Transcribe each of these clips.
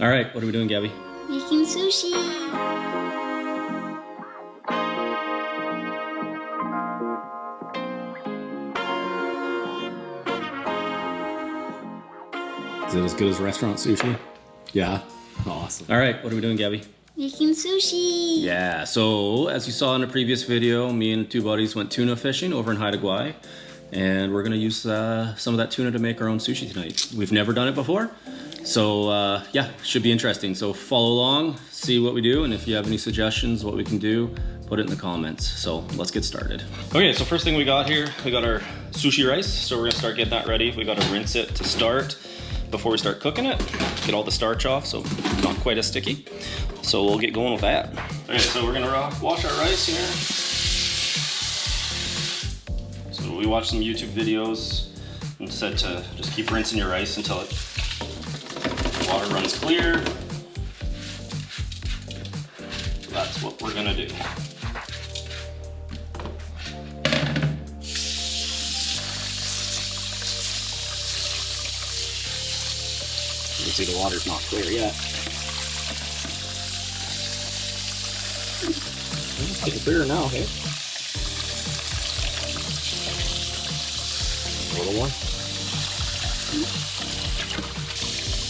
All right, what are we doing, Gabby? Making sushi. Is it as good as restaurant sushi? Yeah. Awesome. All right, what are we doing, Gabby? Making sushi. Yeah, so as you saw in a previous video, me and two buddies went tuna fishing over in Haida Gwaii, and we're gonna use some of that tuna to make our own sushi tonight. We've never done it before, so yeah, should be interesting. So follow along, see what we do, and if you have any suggestions what we can do, put it in the comments. So let's get started. Okay, so first thing we got here, we got our sushi rice. So we're gonna start getting that ready. We gotta rinse it to start before we start cooking it. Get all the starch off so it's not quite as sticky. So we'll get going with that. Okay, so we're gonna wash our rice here. So we watched some YouTube videos and said to just keep rinsing your rice until water runs clear. So that's what we're gonna do. You can see the water's not clear yet. It's getting clearer now, hey? A little more.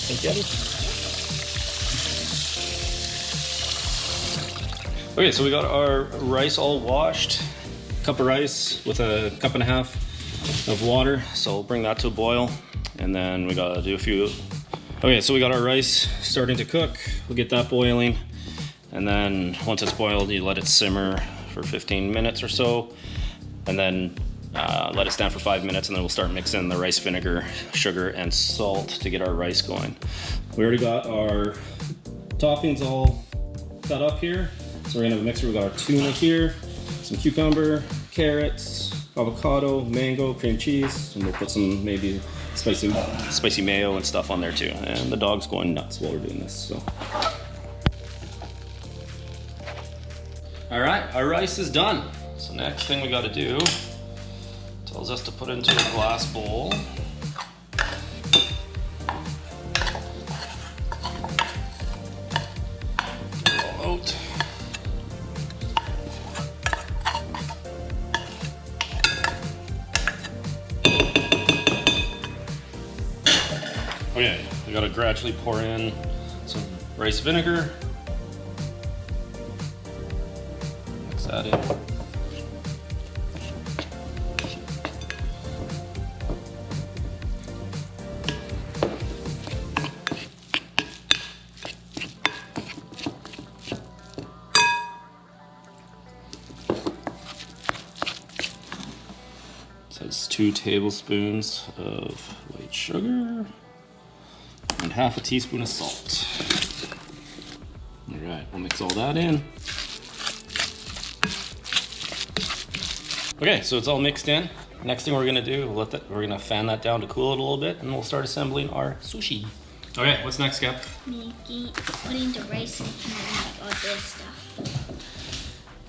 Think Gabby? Okay, so we got our rice all washed. Cup of rice with a cup and a half of water. So we'll bring that to a boil. And then we gotta do a few. Okay, so we got our rice starting to cook. We'll get that boiling. And then once it's boiled, you let it simmer for 15 minutes or so. And then let it stand for 5 minutes, and then we'll start mixing the rice vinegar, sugar, and salt to get our rice going. We already got our toppings all cut up here. So we're gonna have a mixer. We got our tuna here, some cucumber, carrots, avocado, mango, cream cheese, and we'll put some maybe spicy mayo and stuff on there too. And the dog's going nuts while we're doing this, so. All right, our rice is done. So next thing we gotta do, tells us to put it into a glass bowl. Roll out. Okay, we gotta gradually pour in some rice vinegar. Mix that in. So it's 2 tablespoons of white sugar and half a teaspoon of salt. All right, we'll mix all that in. Okay, so it's all mixed in. Next thing we're gonna do, we're gonna fan that down to cool it a little bit, and we'll start assembling our sushi. Okay, what's next, Gab? Putting the rice in and all this stuff.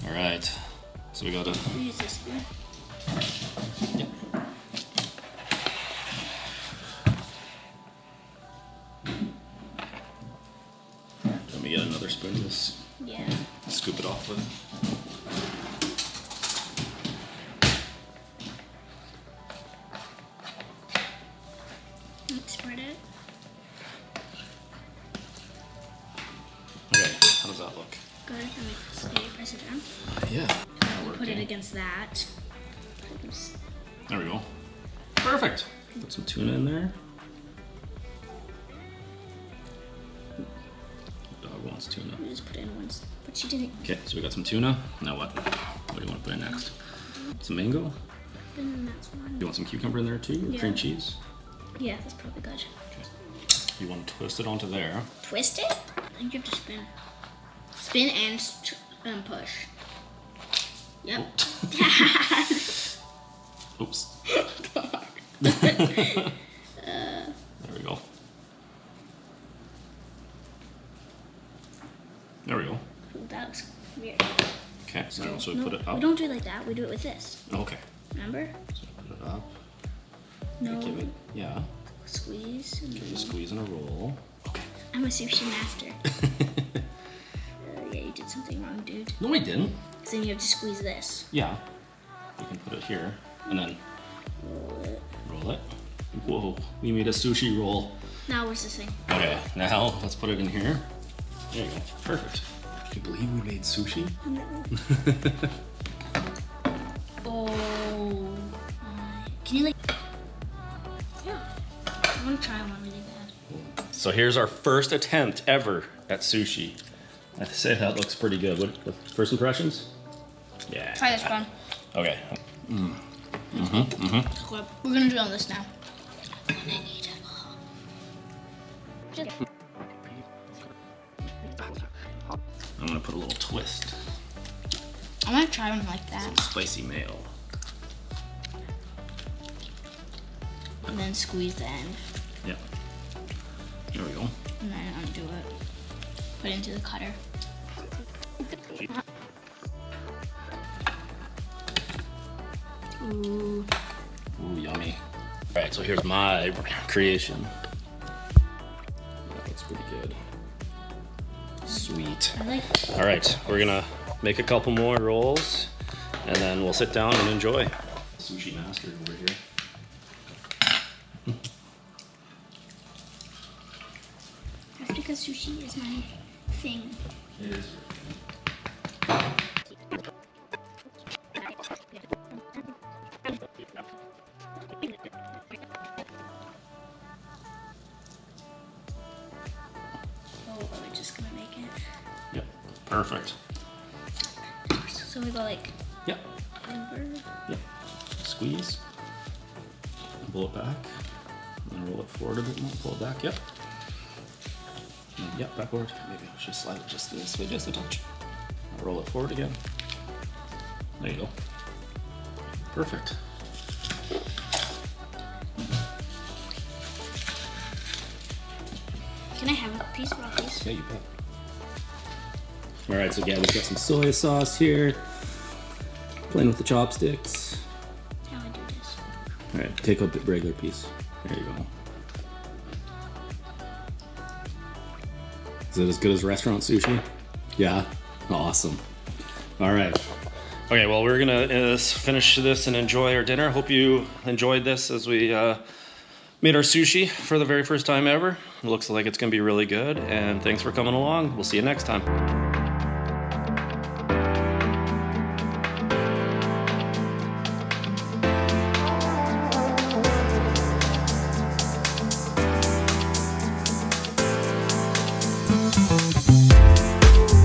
All right, so we gotta Use this spoon. Yep. Let me get another spoon. Just scoop it off with. Spread it. Okay, how does that look? Good. Let me press it down. Yeah. Put it against that. There we go. Perfect. Put some tuna in there. Dog wants tuna. We just put it in once, but she didn't. Okay, so we got some tuna. Now what? What do you want to put in next? Some mango? And that's one. You want some cucumber in there too? Or cream cheese? Yeah, that's probably good. Okay. You want to twist it onto there. Twist it? I think you have to spin. Spin and push. Yep. Oops. There we go. There we go. That looks weird. Okay, so we put it up. We don't do it like that. We do it with this. Okay. Remember? So put it up. No. Give it, yeah. Squeeze. Give it a squeeze and a roll. Okay. I'm a sushi master. Yeah, you did something wrong, dude. No, I didn't. So then you have to squeeze this. Yeah. You can put it here and then roll it. Whoa, we made a sushi roll. Now where's this thing? Okay, now let's put it in here. There you go. Perfect. Can you believe we made sushi? No. Oh my. Can you like... Yeah. I want to try one really bad. So here's our first attempt ever at sushi. I'd say that looks pretty good. What first impressions? Yeah. Try this one. Okay. We're gonna drill this now. I'm gonna put a little twist. I want to try one like that. Spicy mayo. And then squeeze the end. Yep. There we go. And then undo it. Put it into the cutter. Ooh. Ooh, yummy. All right, so here's my creation. That looks pretty good. Sweet. I like... All right, we're gonna make a couple more rolls and then we'll sit down and enjoy. Sushi master over here. That's because sushi is my thing. It is. Oh, we're just gonna make it. Yep, perfect. So we go like Yep, over. yep. Squeeze. Pull it back. And roll it forward a bit more. Pull it back, yep. And yep, backward. Maybe I should slide it just this way, just a touch. Roll it forward again. There you go. Perfect. Can I have a piece of please? Yeah, you bet. All right, so again, we've got some soy sauce here. Playing with the chopsticks. How do I do this? All right, take a regular piece. There you go. Is it as good as restaurant sushi? Yeah? Awesome. All right. Okay, well, we're gonna finish this and enjoy our dinner. Hope you enjoyed this as we made our sushi for the very first time ever. It looks like it's gonna be really good, and thanks for coming along. We'll see you next time.